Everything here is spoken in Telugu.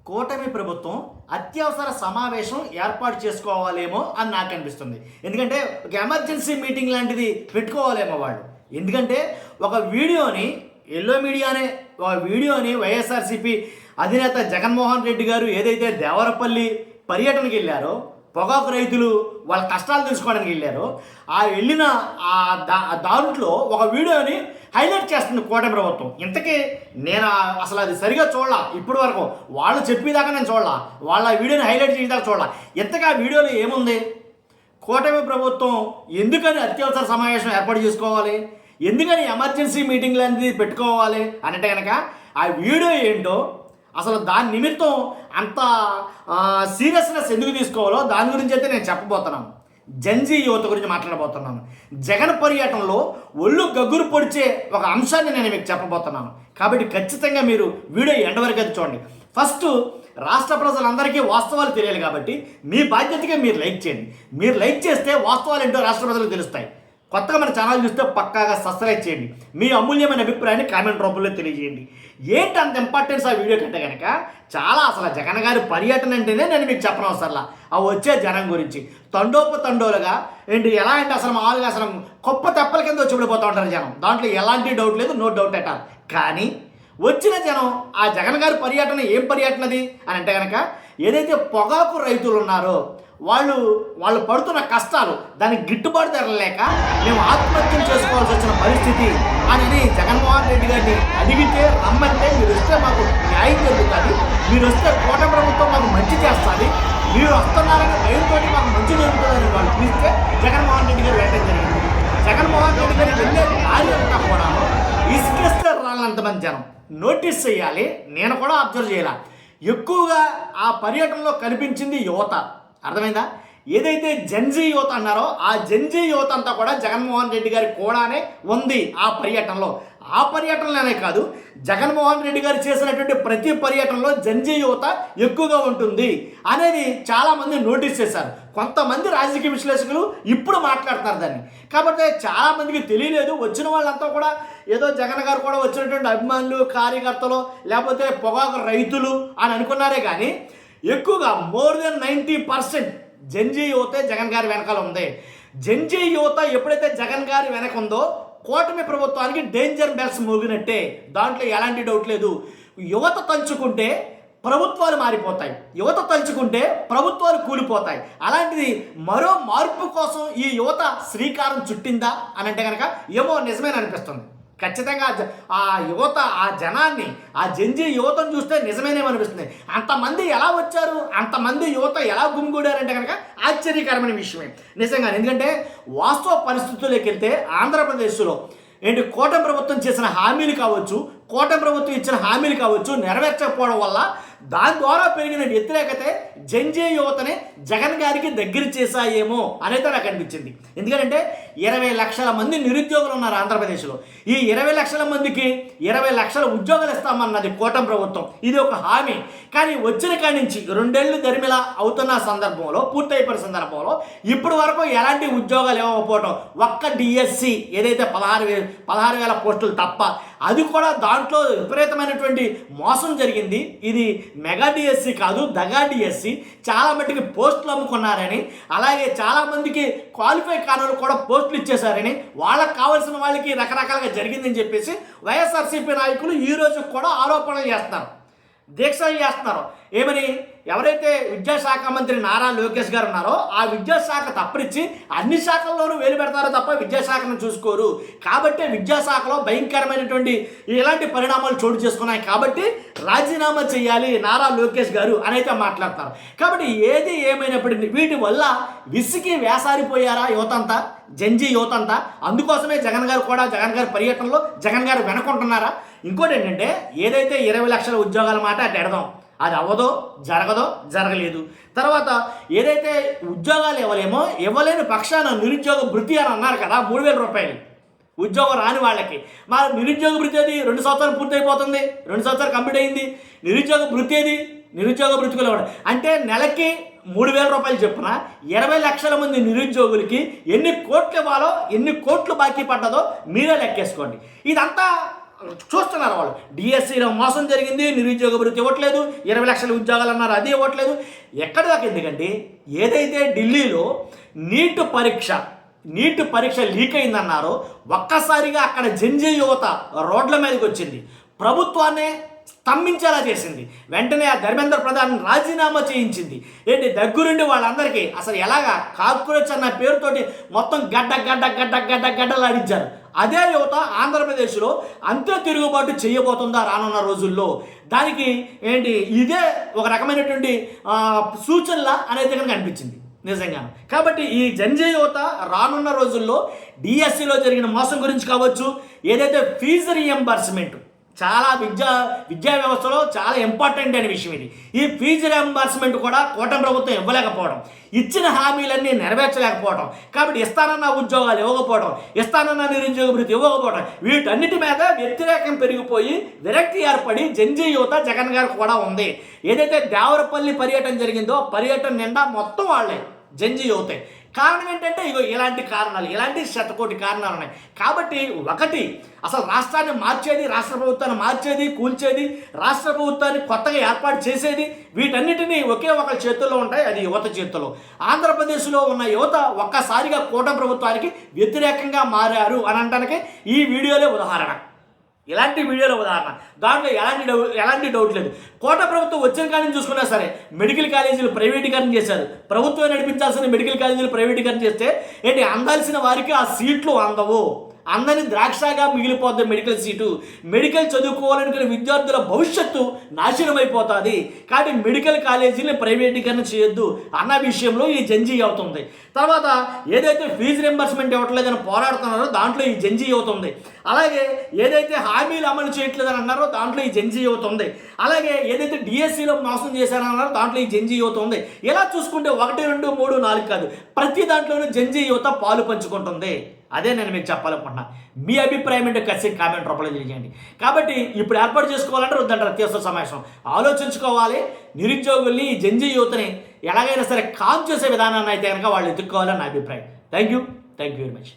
కూటమి ప్రభుత్వం అత్యవసర సమావేశం ఏర్పాటు చేసుకోవాలేమో అని నాకు అనిపిస్తుంది. ఎందుకంటే ఒక ఎమర్జెన్సీ మీటింగ్ లాంటిది పెట్టుకోవాలేమో వాళ్ళు. ఎందుకంటే ఒక వీడియోని ఎల్లో మీడియానే ఒక వీడియోని వైఎస్ఆర్సీపీ అధినేత జగన్మోహన్ రెడ్డి గారు ఏదైతే దేవరపల్లి పర్యటనకి వెళ్ళారో, పొగాకు రైతులు వాళ్ళ కష్టాలు తెలుసుకోవడానికి వెళ్ళారో, ఆ వెళ్ళిన దాంట్లో ఒక వీడియోని హైలైట్ చేస్తుంది కూటమి ప్రభుత్వం. ఇంతకీ నేను అసలు అది సరిగా చూడాల, ఇప్పటి వరకు వాళ్ళు చెప్పేదాకా నేను చూడాల, వాళ్ళ వీడియోని హైలైట్ చేసేదాకా చూడాల. ఇంతకీ ఆ వీడియోలో ఏముంది? కూటమి ప్రభుత్వం ఎందుకని అత్యవసర సమావేశం ఏర్పాటు చేసుకోవాలి, ఎందుకని ఎమర్జెన్సీ మీటింగ్ లాంటిది పెట్టుకోవాలి అంటే కనుక ఆ వీడియో ఏంటో, అసలు దాని నిమిత్తం అంత సీరియస్నెస్ ఎందుకు తీసుకోవాలో దాని గురించి అయితే నేను చెప్పబోతున్నాను. జెన్జీ యువత గురించి మాట్లాడబోతున్నాను. జగన్ పర్యటనలో ఒళ్ళు గగ్గురు పొడిచే ఒక అంశాన్ని నేను మీకు చెప్పబోతున్నాను. కాబట్టి ఖచ్చితంగా మీరు వీడియో ఎండ్ వరకు అయితే చూడండి. ఫస్ట్ రాష్ట్ర ప్రజలందరికీ వాస్తవాలు తెలియాలి కాబట్టి మీ బాధ్యతగా మీరు లైక్ చేయండి. మీరు లైక్ చేస్తే వాస్తవాలు ఏంటో రాష్ట్ర ప్రజలకు తెలుస్తాయి. కొత్తగా మన ఛానల్ చూస్తే పక్కాగా సబ్స్క్రైబ్ చేయండి. మీ అమూల్యమైన అభిప్రాయాన్ని కామెంట్ రూపంలో తెలియజేయండి. ఏంటి అంత ఇంపార్టెన్స్ ఆ వీడియో కంటే కనుక చాలా అసలు జగన్ గారి పర్యటన అంటేనే నేను మీకు చెప్పనవసరంలా. ఆ వచ్చే జనం గురించి తండోలుగా ఏంటి ఎలా అంటే అసలు మామూలుగా అసలు గొప్ప తెప్పల కింద వచ్చి పడిపోతూ ఉంటారు జనం. దాంట్లో ఎలాంటి డౌట్ లేదు, నో డౌట్ ఎట్ ఆల్. కానీ వచ్చిన జనం ఆ జగన్ గారి పర్యటన ఏం పర్యటనది అని అంటే కనుక ఏదైతే పొగాకు రైతులు ఉన్నారో వాళ్ళు పడుతున్న కష్టాలు దానికి గిట్టుబాటు ధరలేక మేము ఆత్మహత్యలు చేసుకోవాల్సి వచ్చిన పరిస్థితి అని జగన్మోహన్ రెడ్డి గారిని అడిగితే రమ్మంటే మీరు వస్తే మాకు న్యాయం జరుగుతుంది, మీరు వస్తే కూటమి ప్రభుత్వం మాకు మంచి చేస్తుంది, మీరు వస్తున్నారని భయంతో మాకు మంచి జరుగుతుందని వాళ్ళు పిలిస్తే జగన్మోహన్ రెడ్డి గారు వెళ్ళడం జరిగింది. జగన్మోహన్ రెడ్డి గారు వెళ్ళే దారి అంతా కూడా ఇసుకేస్తే రాలంతమంది జనం నోటీస్ చేయాలి. నేను కూడా అబ్జర్వ్ చేయాలి. ఎక్కువగా ఆ పర్యటనలో కనిపించింది యువత. అర్థమైందా? ఏదైతే జెన్జీ యువత అన్నారో ఆ జెన్జీ యువత అంతా కూడా జగన్మోహన్ రెడ్డి గారి కూడానే ఉంది ఆ పర్యటనలో. ఆ పర్యటనలోనే కాదు, జగన్మోహన్ రెడ్డి గారు చేసినటువంటి ప్రతి పర్యటనలో జెన్జీ యువత ఎక్కువగా ఉంటుంది అనేది చాలామంది నోటీస్ చేశారు. కొంతమంది రాజకీయ విశ్లేషకులు ఇప్పుడు మాట్లాడుతున్నారు దాన్ని. కాబట్టి చాలామందికి తెలియలేదు. వచ్చిన వాళ్ళంతా కూడా ఏదో జగన్ గారు కూడా వచ్చినటువంటి అభిమానులు, కార్యకర్తలు, లేకపోతే పొగాకు రైతులు అని అనుకున్నారే కానీ ఎక్కువగా మోర్ దెన్ 90% జెన్జీ యువతే జగన్ గారి వెనకాల ఉంది. జెన్జీ యువత ఎప్పుడైతే జగన్ గారి వెనక ఉందో కూటమి ప్రభుత్వానికి డేంజర్ బెల్స్ మోగినట్టే, దాంట్లో ఎలాంటి డౌట్ లేదు. యువత తలుచుకుంటే ప్రభుత్వాలు మారిపోతాయి, యువత తలుచుకుంటే ప్రభుత్వాలు కూలిపోతాయి. అలాంటిది మరో మార్పు కోసం ఈ యువత శ్రీకారం చుట్టిందా అని అంటే కనుక ఏమో నిజమేననిపిస్తుంది. అనిపిస్తుంది. ఖచ్చితంగా ఆ యువత, ఆ జనాన్ని, ఆ జెన్జీ యువతను చూస్తే నిజమేనేమనిపిస్తుంది. అంతమంది ఎలా వచ్చారు, అంతమంది యువత ఎలా గుమిగూడారంటే కనుక ఆశ్చర్యకరమైన విషయమే నిజంగా. ఎందుకంటే వాస్తవ పరిస్థితుల్లోకి వెళ్తే ఆంధ్రప్రదేశ్లో ఏంటి కూటమి ప్రభుత్వం చేసిన హామీలు కావచ్చు, కూటమి ప్రభుత్వం ఇచ్చిన హామీలు కావచ్చు నెరవేర్చకపోవడం వల్ల దాని ద్వారా పెరిగిన వ్యతిరేకతే జెన్జీ యువతని జగన్ గారికి దగ్గర చేశాయేమో అనేది నాకు అనిపించింది. ఎందుకంటే 20 లక్షల మంది నిరుద్యోగులు ఉన్నారు ఆంధ్రప్రదేశ్లో. ఈ 20 లక్షల మందికి 20 లక్షల ఉద్యోగాలు ఇస్తామన్నది కూటమి ప్రభుత్వం. ఇది ఒక హామీ. కానీ వచ్చిన కాడి నుంచి 2 ఏళ్ళు దరిమిలా అవుతున్న సందర్భంలో, పూర్తయిపోయిన సందర్భంలో ఇప్పటి వరకు ఎలాంటి ఉద్యోగాలు ఇవ్వకపోవడం, ఒక్క డిఎస్సి ఏదైతే 16,000 పోస్టులు తప్ప, అది కూడా దాంట్లో విపరీతమైనటువంటి మోసం జరిగింది. ఇది మెగా డిఎస్సి కాదు, దగా డిఎస్సి. చాలా మట్టుకి పోస్టులు అమ్ముకున్నారని, అలాగే చాలామందికి క్వాలిఫై కానోళ్ళు కూడా పోస్టులు ఇచ్చేశారని, వాళ్ళకి కావాల్సిన వాళ్ళకి రకరకాలుగా జరిగిందని చెప్పేసి వైఎస్ఆర్సీపీ నాయకులు ఈ రోజు కూడా ఆరోపణలు చేస్తున్నారు, దీక్షలు చేస్తున్నారు. ఏమని? ఎవరైతే విద్యాశాఖ మంత్రి నారా లోకేష్ గారు ఉన్నారో ఆ విద్యాశాఖ తప్పనిచ్చి అన్ని శాఖల్లోనూ వేలు పెడతారో తప్ప విద్యాశాఖను చూసుకోరు. కాబట్టి విద్యాశాఖలో భయంకరమైనటువంటి ఇలాంటి పరిణామాలు చోటు చేసుకున్నాయి. కాబట్టి రాజీనామా చేయాలి నారా లోకేష్ గారు అని అయితే మాట్లాడుతున్నారు. కాబట్టి ఏది ఏమైనప్పటికీ వీటి వల్ల విసిగి వేసారిపోయారా యువతంతా, జెన్జీ యువతంతా? అందుకోసమే జగన్ గారి పర్యటనలో జగన్ గారు వెనకుంటున్నారా? ఇంకోటి ఏంటంటే ఏదైతే 20 లక్షల ఉద్యోగాల మాట అటు ఎడదాం, అది అవ్వదో, జరగలేదు. తర్వాత ఏదైతే ఉద్యోగాలు ఇవ్వలేని పక్షాన నిరుద్యోగ భృతి అని అన్నారు కదా, 3,000 రూపాయలు ఉద్యోగం రాని వాళ్ళకి. మరి నిరుద్యోగ భృతి అది 2 సంవత్సరాలు పూర్తయిపోతుంది, 2 సంవత్సరాలు కంప్లీట్ అయింది. నిరుద్యోగ భృతి ఏది? నిరుద్యోగ భృతిలో అంటే నెలకి 3,000 రూపాయలు చొప్పున 20 లక్షల మంది నిరుద్యోగులకి ఎన్ని కోట్లు ఇవ్వాలో, ఎన్ని కోట్లు బాకీ పడ్డదో మీరే లెక్కేసుకోండి. ఇదంతా చూస్తున్నారు వాళ్ళు. డిఎస్సిలో మోసం జరిగింది, నిరుద్యోగ భృతి ఇవ్వట్లేదు, 20 లక్షల ఉద్యోగాలు అన్నారు, అది ఇవ్వట్లేదు. ఎక్కడి దాకా ఎందుకండి, ఏదైతే ఢిల్లీలో నీట్ పరీక్ష లీక్ అయిందన్నారో ఒక్కసారిగా అక్కడ జంజీ యువత రోడ్ల మీదకి వచ్చింది, ప్రభుత్వాన్నే స్తంభించేలా చేసింది. వెంటనే ఆ ధర్మేంద్ర ప్రధాన్ రాజీనామా చేయించింది. ఏంటి దగ్గరుండి వాళ్ళందరికీ అసలు ఎలాగా కాక్రోచ్ అన్న పేరుతోటి మొత్తం గడ్డలాడించారు. అదే యువత ఆంధ్రప్రదేశ్లో అంతే తిరుగుబాటు చేయబోతుందా రానున్న రోజుల్లో? దానికి ఏంటి ఇదే ఒక రకమైనటువంటి సూచనల అనేది కనుక అనిపించింది నిజంగాను. కాబట్టి ఈ జంజీ యువత రానున్న రోజుల్లో డిఎస్సిలో జరిగిన మోసం గురించి కావచ్చు, ఏదైతే ఫీజు రీఎంబర్స్మెంట్ చాలా విద్యా వ్యవస్థలో చాలా ఇంపార్టెంట్ అనే విషయం ఇది. ఈ ఫీజు రీఎంబర్స్మెంట్ కూడా కూటమి ప్రభుత్వం ఇవ్వలేకపోవడం, ఇచ్చిన హామీలన్నీ నెరవేర్చలేకపోవడం, కాబట్టి ఇస్తానన్న ఉద్యోగాలు ఇవ్వకపోవడం, ఇస్తానన్న నిరుద్యోగ భృతి ఇవ్వకపోవడం, వీటన్నిటి మీద వ్యతిరేకం పెరిగిపోయి విరక్తి ఏర్పడి జంజీ యువత జగన్ గారు కూడా ఉంది. ఏదైతే దేవరపల్లి పర్యటన జరిగిందో పర్యటన నిండా మొత్తం వాళ్ళే జంజీ యువతే. కారణం ఏంటంటే ఇగో ఇలాంటి కారణాలు, ఇలాంటి శతకోటి కారణాలు ఉన్నాయి. కాబట్టి ఒకటి, అసలు రాష్ట్రాన్ని మార్చేది, రాష్ట్ర ప్రభుత్వాన్ని మార్చేది, కూల్చేది, రాష్ట్ర ప్రభుత్వాన్ని కొత్తగా ఏర్పాటు చేసేది, వీటన్నిటినీ ఒకే ఒకరి చేతుల్లో ఉంటాయి, అది యువత చేతుల్లో. ఆంధ్రప్రదేశ్లో ఉన్న యువత ఒక్కసారిగా కూటమి ప్రభుత్వానికి వ్యతిరేకంగా మారారు అని అనడానికి ఈ వీడియోలే ఉదాహరణ. ఇలాంటి వీడియోల ఉదాహరణ. దాంట్లో ఎలాంటి డౌట్ లేదు. కోట ప్రభుత్వం వచ్చిన కానీ చూసుకున్నా సరే మెడికల్ కాలేజీలు ప్రైవేటీకరణ చేశారు. ప్రభుత్వం నడిపించాల్సిన మెడికల్ కాలేజీలు ప్రైవేటీకరణ చేస్తే ఏంటి, అందాల్సిన వారికి ఆ సీట్లు అందవు, అందని ద్రాక్షగా మిగిలిపోద్ది మెడికల్ సీటు. మెడికల్ చదువుకోవాలనుకునే విద్యార్థుల భవిష్యత్తు నాశనమైపోతుంది. కాబట్టి మెడికల్ కాలేజీని ప్రైవేటీకరణ చేయొద్దు అన్న విషయంలో ఈ జంజీ అవుతుంది. తర్వాత ఏదైతే ఫీజు రింబర్స్మెంట్ ఇవ్వట్లేదని పోరాడుతున్నారో దాంట్లో ఈ జంజీ అవుతుంది. అలాగే ఏదైతే హామీలు అమలు చేయట్లేదని అన్నారో దాంట్లో ఈ జంజీ అవుతుంది. అలాగే ఏదైతే డిఎస్సిలో మోసం చేశారన్నారో దాంట్లో ఈ జంజీ అవుతుంది. ఇలా చూసుకుంటే 1, 2, 3, 4 కాదు, ప్రతి దాంట్లోనూ జంజీ యువత పాలు పంచుకుంటుంది. అదే నేను మీకు చెప్పాలనుకుంటున్నా. మీ అభిప్రాయం ఏంటో ఖచ్చితంగా కామెంట్ రూపంలో తెలియజేయండి. కాబట్టి ఇప్పుడు ఏర్పాటు చేసుకోవాలంటే వద్దంటారు అత్యవసర సమావేశం, ఆలోచించుకోవాలి. నిరుద్యోగుల్ని ఈ జంజీ యువతని ఎలాగైనా సరే కామ్ చేసే విధానాన్ని అయితే కనుక వాళ్ళు ఎత్తుక్కోవాలని నా అభిప్రాయం. Thank you very much.